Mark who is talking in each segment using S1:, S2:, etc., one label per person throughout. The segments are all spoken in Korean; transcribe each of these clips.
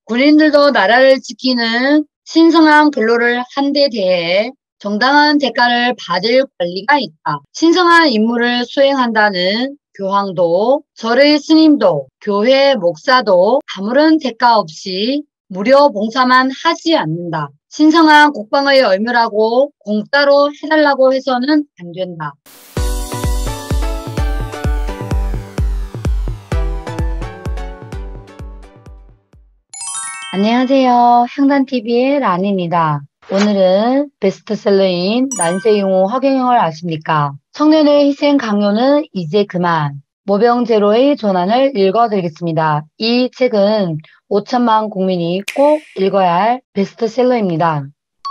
S1: 군인들도 나라를 지키는 신성한 근로를 한 데 대해 정당한 대가를 받을 권리가 있다. 신성한 임무를 수행한다는 교황도, 절의 스님도, 교회 목사도 아무런 대가 없이 무료 봉사만 하지 않는다. 신성한 국방의 의무라고 공짜로 해달라고 해서는 안 된다. 안녕하세요. 향단TV의 란입니다. 오늘은 베스트셀러인 난세용호 허경영을 아십니까? 청년의 희생 강요는 이제 그만. 모병제로의 전환을 읽어드리겠습니다. 이 책은 5천만 국민이 꼭 읽어야 할 베스트셀러입니다.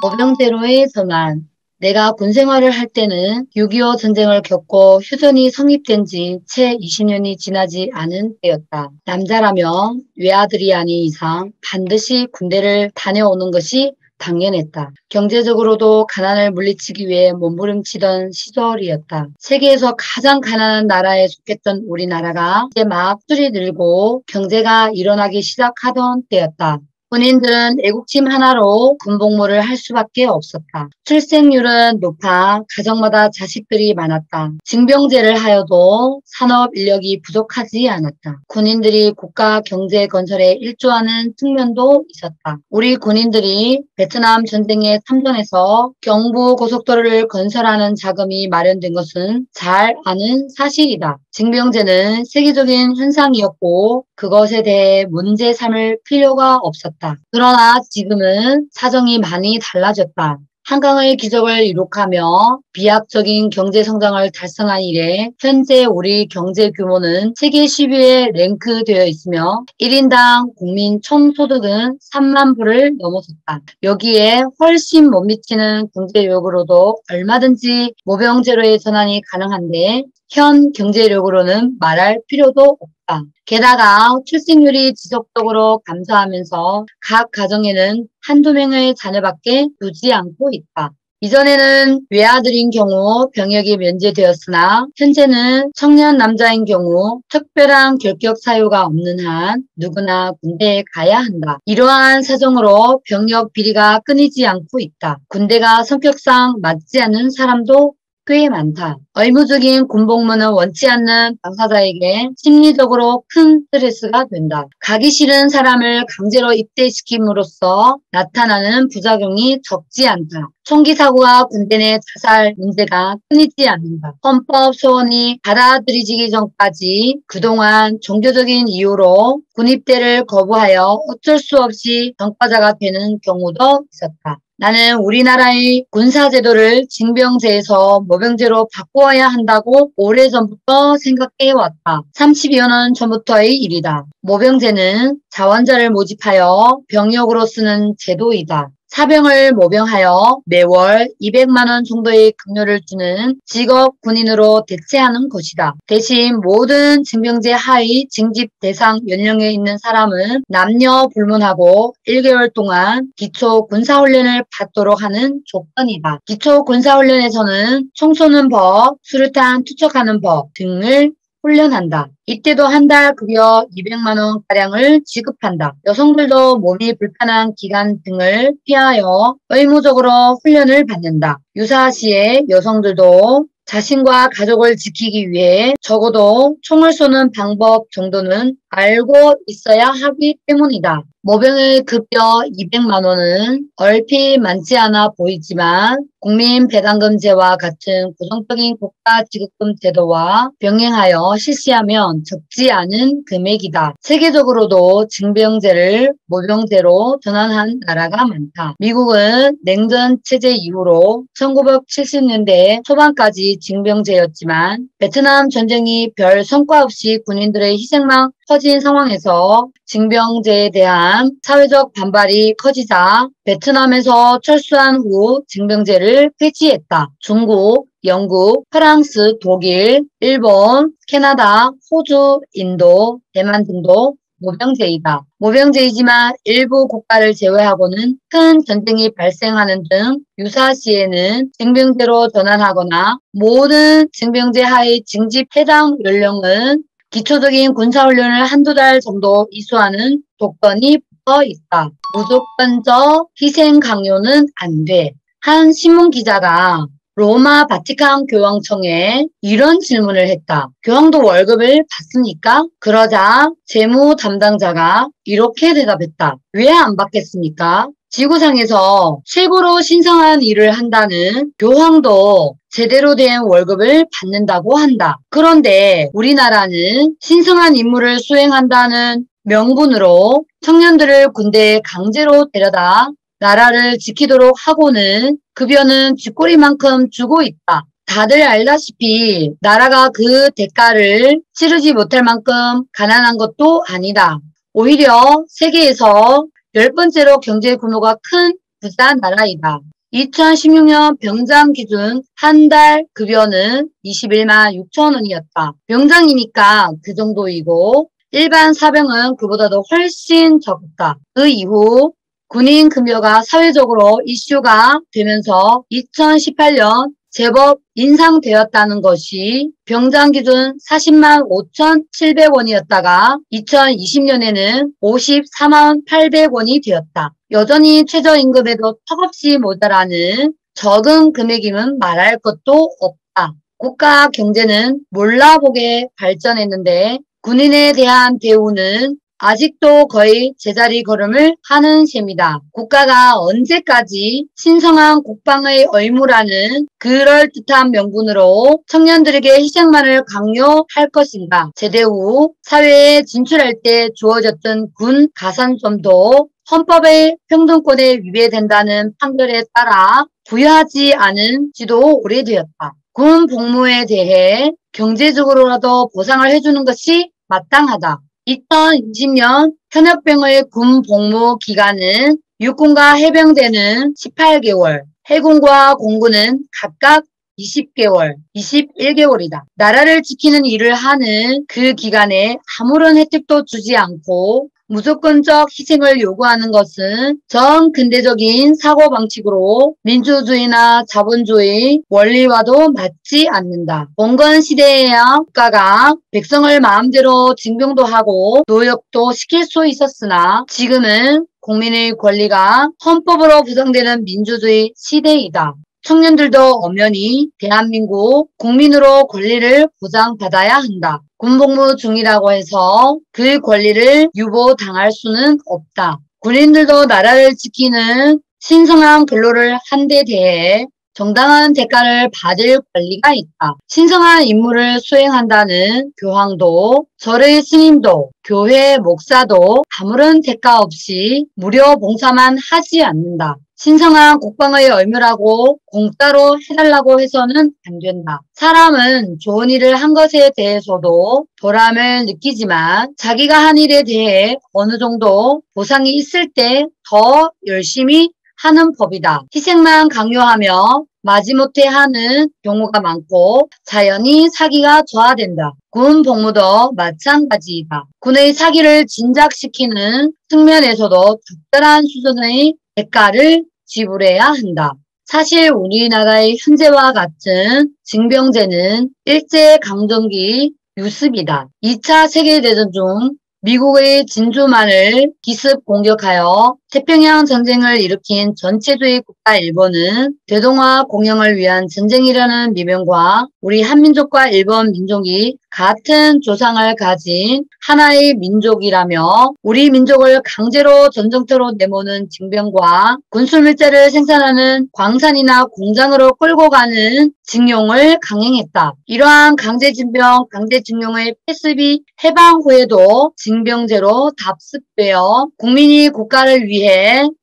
S1: 모병제로의 전환. 내가 군생활을 할 때는 6.25 전쟁을 겪고 휴전이 성립된 지 채 20년이 지나지 않은 때였다. 남자라면 외아들이 아닌 이상 반드시 군대를 다녀오는 것이 당연했다. 경제적으로도 가난을 물리치기 위해 몸부림치던 시절이었다. 세계에서 가장 가난한 나라에 속했던 우리나라가 이제 막 술이 늘고 경제가 일어나기 시작하던 때였다. 군인들은 애국심 하나로 군복무를 할 수밖에 없었다. 출생률은 높아 가정마다 자식들이 많았다. 징병제를 하여도 산업 인력이 부족하지 않았다. 군인들이 국가 경제 건설에 일조하는 측면도 있었다. 우리 군인들이 베트남 전쟁에 참전해서 경부 고속도로를 건설하는 자금이 마련된 것은 잘 아는 사실이다. 징병제는 세계적인 현상이었고 그것에 대해 문제 삼을 필요가 없었다. 그러나 지금은 사정이 많이 달라졌다. 한강의 기적을 이룩하며 비약적인 경제 성장을 달성한 이래 현재 우리 경제 규모는 세계 10위에 랭크되어 있으며 1인당 국민 총소득은 3만 불을 넘어섰다. 여기에 훨씬 못 미치는 경제력으로도 얼마든지 모병제로의 전환이 가능한데 현 경제력으로는 말할 필요도 없다. 게다가 출생률이 지속적으로 감소하면서 각 가정에는 한두 명의 자녀밖에 두지 않고 있다. 이전에는 외아들인 경우 병역이 면제되었으나 현재는 청년 남자인 경우 특별한 결격 사유가 없는 한 누구나 군대에 가야 한다. 이러한 사정으로 병역 비리가 끊이지 않고 있다. 군대가 성격상 맞지 않는 사람도 꽤 많다. 의무적인 군복무는 원치 않는 당사자에게 심리적으로 큰 스트레스가 된다. 가기 싫은 사람을 강제로 입대시킴으로써 나타나는 부작용이 적지 않다. 총기 사고와 군대 내 자살 문제가 끊이지 않는다. 헌법 소원이 받아들이지기 전까지 그동안 종교적인 이유로 군입대를 거부하여 어쩔 수 없이 병과자가 되는 경우도 있었다. 나는 우리나라의 군사제도를 징병제에서 모병제로 바꾸어야 한다고 오래전부터 생각해왔다. 30여 년 전부터의 일이다. 모병제는 자원자를 모집하여 병역으로 쓰는 제도이다. 사병을 모병하여 매월 200만 원 정도의 급료를 주는 직업 군인으로 대체하는 것이다. 대신 모든 징병제 하의 징집 대상 연령에 있는 사람은 남녀 불문하고 1개월 동안 기초 군사훈련을 받도록 하는 조건이다. 기초 군사훈련에서는 총 쏘는 법, 수류탄 투척하는 법 등을 훈련한다. 이때도 한 달 급여 200만 원가량을 지급한다. 여성들도 몸이 불편한 기간 등을 피하여 의무적으로 훈련을 받는다. 유사시에 여성들도 자신과 가족을 지키기 위해 적어도 총을 쏘는 방법 정도는 알고 있어야 하기 때문이다. 모병의 급여 200만 원은 얼핏 많지 않아 보이지만 국민배당금제와 같은 고정적인 국가지급금 제도와 병행하여 실시하면 적지 않은 금액이다. 세계적으로도 징병제를 모병제로 전환한 나라가 많다. 미국은 냉전 체제 이후로 1970년대 초반까지 징병제였지만 베트남 전쟁이 별 성과 없이 군인들의 희생만 커진 상황에서 징병제에 대한 사회적 반발이 커지자 베트남에서 철수한 후 징병제를 폐지했다. 중국, 영국, 프랑스, 독일, 일본, 캐나다, 호주, 인도, 대만 등도 모병제이다. 모병제이지만 일부 국가를 제외하고는 큰 전쟁이 발생하는 등 유사시에는 징병제로 전환하거나 모든 징병제 하의 징집 해당 연령은 기초적인 군사훈련을 한두 달 정도 이수하는 조건이 써 있다. 무조건적 희생 강요는 안 돼. 한 신문 기자가 로마 바티칸 교황청에 이런 질문을 했다. 교황도 월급을 받습니까? 그러자 재무 담당자가 이렇게 대답했다. 왜 안 받겠습니까? 지구상에서 최고로 신성한 일을 한다는 교황도 제대로 된 월급을 받는다고 한다. 그런데 우리나라는 신성한 임무를 수행한다는 명분으로 청년들을 군대에 강제로 데려다 나라를 지키도록 하고는 급여는 쥐꼬리만큼 주고 있다. 다들 알다시피 나라가 그 대가를 치르지 못할 만큼 가난한 것도 아니다. 오히려 세계에서 10번째로 경제 규모가 큰 부자 나라이다. 2016년 병장 기준 한 달 급여는 21만 6천 원이었다. 병장이니까 그 정도이고 일반 사병은 그보다도 훨씬 적다. 그 이후 군인 급여가 사회적으로 이슈가 되면서 2018년 제법 인상되었다는 것이 병장 기준 40만 5,700원이었다가 2020년에는 54만 800원이 되었다. 여전히 최저임금에도 턱없이 모자라는 적은 금액임은 말할 것도 없다. 국가 경제는 몰라보게 발전했는데 군인에 대한 대우는 아직도 거의 제자리 걸음을 하는 셈이다. 국가가 언제까지 신성한 국방의 의무라는 그럴듯한 명분으로 청년들에게 희생만을 강요할 것인가? 제대 후 사회에 진출할 때 주어졌던 군 가산점도 헌법의 평등권에 위배된다는 판결에 따라 부여하지 않은 지도 오래되었다. 군 복무에 대해 경제적으로라도 보상을 해주는 것이 마땅하다. 2020년 현역병의 군 복무 기간은 육군과 해병대는 18개월, 해군과 공군은 각각 20개월, 21개월이다. 나라를 지키는 일을 하는 그 기간에 아무런 혜택도 주지 않고 무조건적 희생을 요구하는 것은 전 근대적인 사고방식으로 민주주의나 자본주의 원리와도 맞지 않는다. 봉건 시대에야 국가가 백성을 마음대로 징병도 하고 노역도 시킬 수 있었으나 지금은 국민의 권리가 헌법으로 보장되는 민주주의 시대이다. 청년들도 엄연히 대한민국 국민으로 권리를 보장받아야 한다. 군복무 중이라고 해서 그 권리를 유보당할 수는 없다. 군인들도 나라를 지키는 신성한 근로를 한 데 대해 정당한 대가를 받을 권리가 있다. 신성한 임무를 수행한다는 교황도 절의 스님도 교회 목사도 아무런 대가 없이 무료 봉사만 하지 않는다. 신성한 국방의 의무라고 공짜로 해달라고 해서는 안 된다. 사람은 좋은 일을 한 것에 대해서도 보람을 느끼지만 자기가 한 일에 대해 어느 정도 보상이 있을 때 더 열심히 하는 법이다. 희생만 강요하며 마지못해 하는 경우가 많고 자연히 사기가 저하된다. 군 복무도 마찬가지이다. 군의 사기를 진작시키는 측면에서도 적절한 수준의 대가를 지불해야 한다. 사실 우리나라의 현재와 같은 징병제는 일제강점기 유습이다. 2차 세계대전 중 미국의 진주만을 기습 공격하여 태평양 전쟁을 일으킨 전체주의 국가 일본은 대동아 공영을 위한 전쟁이라는 미명과 우리 한민족과 일본 민족이 같은 조상을 가진 하나의 민족이라며 우리 민족을 강제로 전쟁터로 내모는 징병과 군수밀자를 생산하는 광산이나 공장으로 끌고 가는 징용을 강행했다. 이러한 강제징병, 강제징용의 폐습이 해방 후에도 징병제로 답습되어 국민이 국가를 위해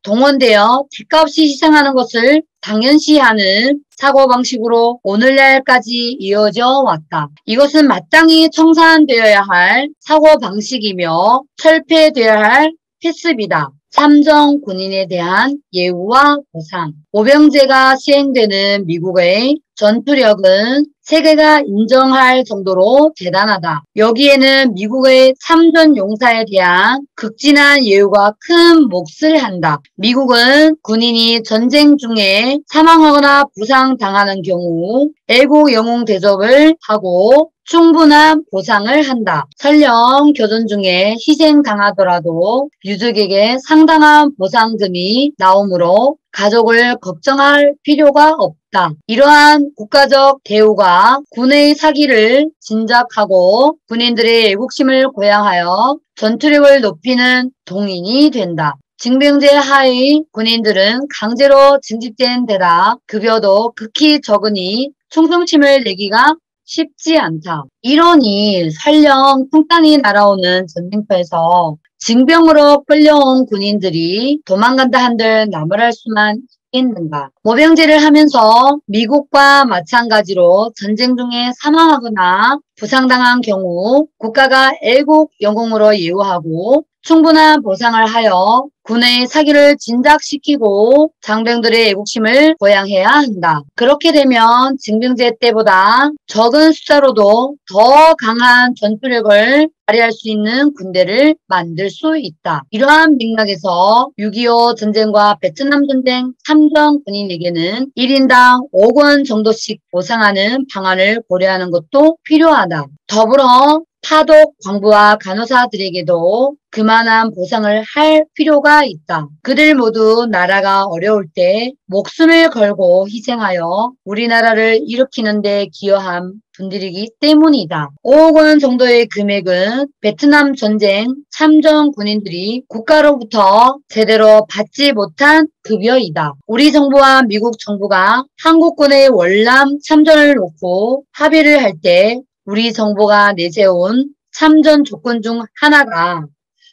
S1: 동원되어 대가 없이 희생하는 것을 당연시하는 사고방식으로 오늘날까지 이어져 왔다. 이것은 마땅히 청산되어야 할 사고방식이며 철폐되어야 할 폐습이다. 참정 군인에 대한 예우와 보상. 모병제가 시행되는 미국의 전투력은 세계가 인정할 정도로 대단하다. 여기에는 미국의 참전 용사에 대한 극진한 예우가 큰 몫을 한다. 미국은 군인이 전쟁 중에 사망하거나 부상당하는 경우 애국 영웅 대접을 하고 충분한 보상을 한다. 설령 교전 중에 희생당하더라도 유족에게 상당한 보상금이 나오므로 가족을 걱정할 필요가 없다. 이러한 국가적 대우가 군의 사기를 진작하고 군인들의 애국심을 고양하여 전투력을 높이는 동인이 된다. 징병제 하의 군인들은 강제로 징집된 데다 급여도 극히 적으니 충성심을 내기가 쉽지 않다. 이러니 설령 풍탄이 날아오는 전쟁터에서 징병으로 끌려온 군인들이 도망간다 한들 나무랄 수만 있는가. 모병제를 하면서 미국과 마찬가지로 전쟁 중에 사망하거나 부상당한 경우 국가가 애국 영웅으로 예우하고 충분한 보상을 하여 군의 사기를 진작시키고 장병들의 애국심을 보양해야 한다. 그렇게 되면 징병제 때보다 적은 숫자로도 더 강한 전투력을 발휘할 수 있는 군대를 만들 수 있다. 이러한 맥락에서 6.25 전쟁과 베트남 전쟁 참전 군인에게는 1인당 5억 원 정도씩 보상하는 방안을 고려하는 것도 필요하다. 더불어 파독 광부와 간호사들에게도 그만한 보상을 할 필요가 있다. 그들 모두 나라가 어려울 때 목숨을 걸고 희생하여 우리나라를 일으키는 데 기여한 분들이기 때문이다. 5억 원 정도의 금액은 베트남 전쟁 참전 군인들이 국가로부터 제대로 받지 못한 급여이다. 우리 정부와 미국 정부가 한국군의 월남 참전을 놓고 합의를 할 때 우리 정부가 내세운 참전 조건 중 하나가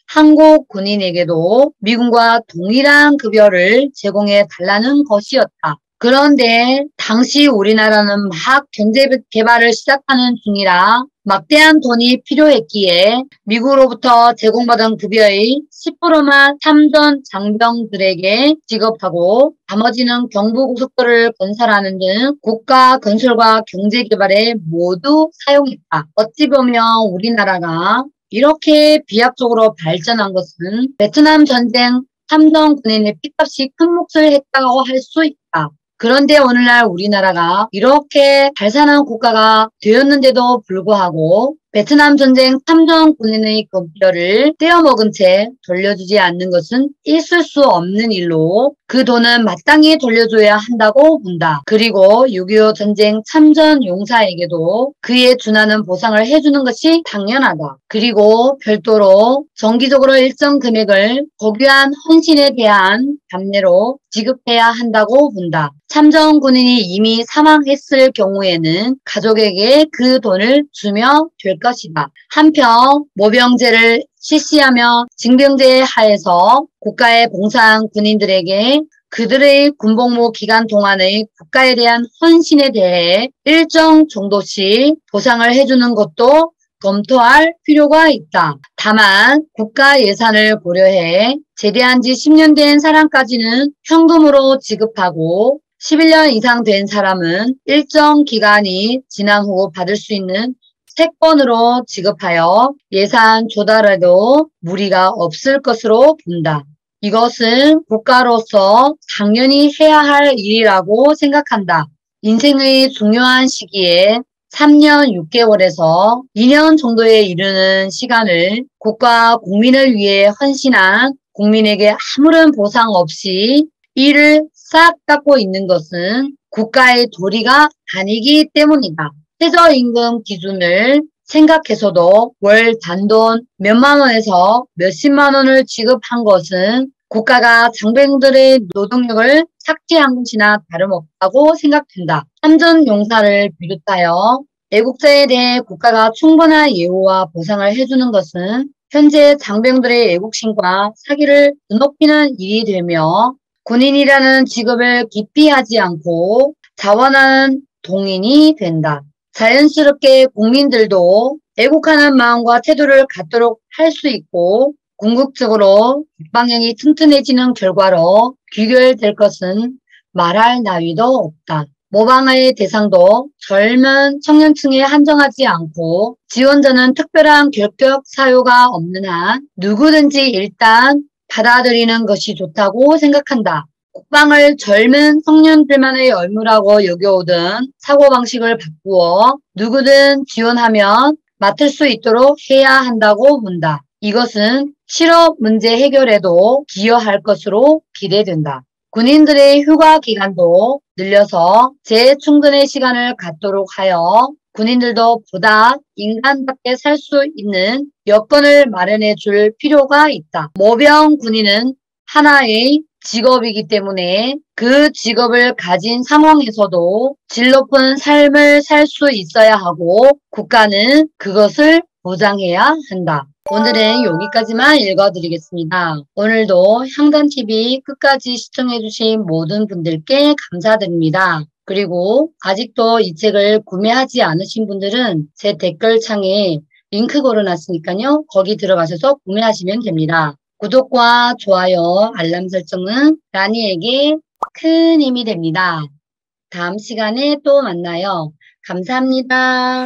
S1: 한국 군인에게도 미군과 동일한 급여를 제공해 달라는 것이었다. 그런데 당시 우리나라는 막 경제 개발을 시작하는 중이라 막대한 돈이 필요했기에 미국으로부터 제공받은 급여의 10%만 참전 장병들에게 지급하고 나머지는 경부고속도로를 건설하는 등 국가 건설과 경제개발에 모두 사용했다. 어찌 보면 우리나라가 이렇게 비약적으로 발전한 것은 베트남 전쟁 참전 군인의 피값이 큰 몫을 했다고 할 수 있다. 그런데 오늘날 우리나라가 이렇게 발산한 국가가 되었는데도 불구하고 베트남 전쟁 참전 군인의 급여를 떼어먹은 채 돌려주지 않는 것은 있을 수 없는 일로 그 돈은 마땅히 돌려줘야 한다고 본다. 그리고 6.25 전쟁 참전 용사에게도 그에 준하는 보상을 해주는 것이 당연하다. 그리고 별도로 정기적으로 일정 금액을 고귀한 헌신에 대한 감례로 지급해야 한다고 본다. 참전 군인이 이미 사망했을 경우에는 가족에게 그 돈을 주면 될 것이다. 한편 모병제를 실시하며 징병제 하에서 국가에 봉사한 군인들에게 그들의 군복무 기간 동안의 국가에 대한 헌신에 대해 일정 정도씩 보상을 해주는 것도 검토할 필요가 있다. 다만 국가 예산을 고려해 제대한 지 10년 된 사람까지는 현금으로 지급하고 11년 이상 된 사람은 일정 기간이 지난 후 받을 수 있는 채권으로 지급하여 예산 조달에도 무리가 없을 것으로 본다. 이것은 국가로서 당연히 해야 할 일이라고 생각한다. 인생의 중요한 시기에 3년 6개월에서 2년 정도에 이르는 시간을 국가 국민을 위해 헌신한 국민에게 아무런 보상 없이 이를 싹 닦고 있는 것은 국가의 도리가 아니기 때문이다. 최저임금 기준을 생각해서도 월 단돈 몇만 원에서 몇십만 원을 지급한 것은 국가가 장병들의 노동력을 삭제한 것이나 다름없다고 생각된다. 참전 용사를 비롯하여 애국자에 대해 국가가 충분한 예우와 보상을 해주는 것은 현재 장병들의 애국심과 사기를 높이는 일이 되며 군인이라는 직업을 기피하지 않고 자원하는 동인이 된다. 자연스럽게 국민들도 애국하는 마음과 태도를 갖도록 할 수 있고 궁극적으로 국방력이 튼튼해지는 결과로 귀결될 것은 말할 나위도 없다. 모방의 대상도 젊은 청년층에 한정하지 않고 지원자는 특별한 결격 사유가 없는 한 누구든지 일단 받아들이는 것이 좋다고 생각한다. 국방을 젊은 청년들만의 의무라고 여겨오던 사고방식을 바꾸어 누구든 지원하면 맡을 수 있도록 해야 한다고 본다. 이것은 실업 문제 해결에도 기여할 것으로 기대된다. 군인들의 휴가 기간도 늘려서 재충전의 시간을 갖도록 하여 군인들도 보다 인간답게 살 수 있는 여건을 마련해 줄 필요가 있다. 모병 군인은 하나의 직업이기 때문에 그 직업을 가진 상황에서도 질 높은 삶을 살 수 있어야 하고 국가는 그것을 보장해야 한다. 오늘은 여기까지만 읽어드리겠습니다. 오늘도 향단TV 끝까지 시청해주신 모든 분들께 감사드립니다. 그리고 아직도 이 책을 구매하지 않으신 분들은 제 댓글창에 링크 걸어놨으니까요. 거기 들어가셔서 구매하시면 됩니다. 구독과 좋아요, 알람 설정은 라니에게 큰 힘이 됩니다. 다음 시간에 또 만나요. 감사합니다.